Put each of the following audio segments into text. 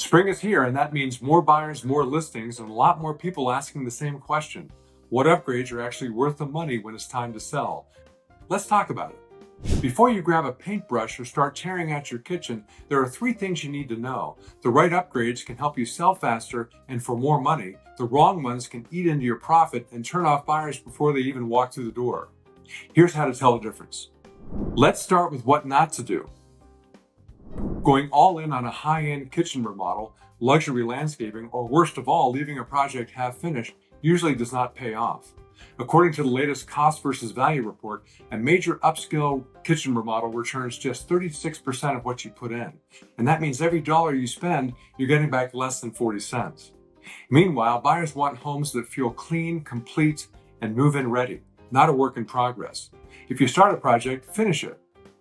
Spring is here, and that means more buyers, more listings, and a lot more people asking the same question. What upgrades are actually worth the money when it's time to sell? Let's talk about it. Before you grab a paintbrush or start tearing at your kitchen, there are 3 things you need to know. The right upgrades can help you sell faster and for more money. The wrong ones can eat into your profit and turn off buyers before they even walk through the door. Here's how to tell the difference. Let's start with what not to do. Going all in on a high-end kitchen remodel, luxury landscaping, or worst of all, leaving a project half finished usually does not pay off. According to the latest cost versus value report, a major upscale kitchen remodel returns just 36% of what you put in. And that means every dollar you spend, you're getting back less than 40 cents. Meanwhile, buyers want homes that feel clean, complete, and move-in ready, not a work in progress. If you start a project, finish it.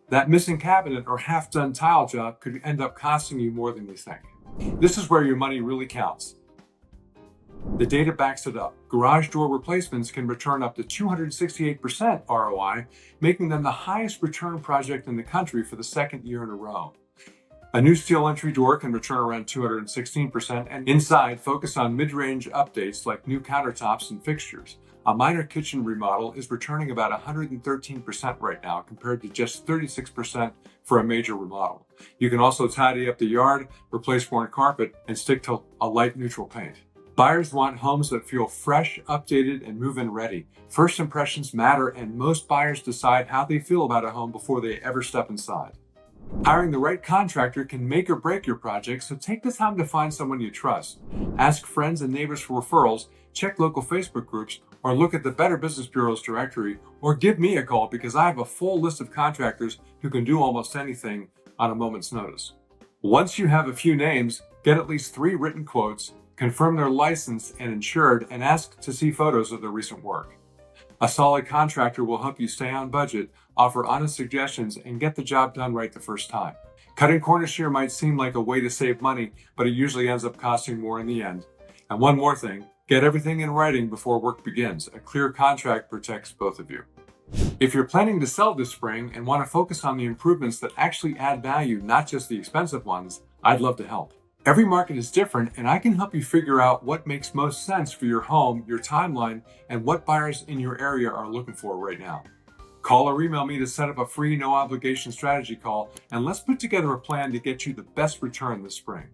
That missing cabinet or half-done tile job could end up costing you more than you think. This is where your money really counts. The data backs it up. Garage door replacements can return up to 268% ROI, making them the highest return project in the country for the 2nd year in a row. A new steel entry door can return around 216%, and inside, focus on mid-range updates like new countertops and fixtures. A minor kitchen remodel is returning about 113% right now, compared to just 36% for a major remodel. You can also tidy up the yard, replace worn carpet, and stick to a light neutral paint. Buyers want homes that feel fresh, updated, and move-in ready. First impressions matter, and most buyers decide how they feel about a home before they ever step inside. Hiring the right contractor can make or break your project, so take the time to find someone you trust. Ask friends and neighbors for referrals, check local Facebook groups, or look at the Better Business Bureau's directory, or give me a call because I have a full list of contractors who can do almost anything on a moment's notice. Once you have a few names, get at least 3 written quotes, confirm their license and insured, and ask to see photos of their recent work. A solid contractor will help you stay on budget, offer honest suggestions, and get the job done right the first time. Cutting corners here might seem like a way to save money, but it usually ends up costing more in the end. And one more thing, get everything in writing before work begins. A clear contract protects both of you. If you're planning to sell this spring and want to focus on the improvements that actually add value, not just the expensive ones, I'd love to help. Every market is different, and I can help you figure out what makes most sense for your home, your timeline, and what buyers in your area are looking for right now. Call or email me to set up a free, no-obligation strategy call, and let's put together a plan to get you the best return this spring.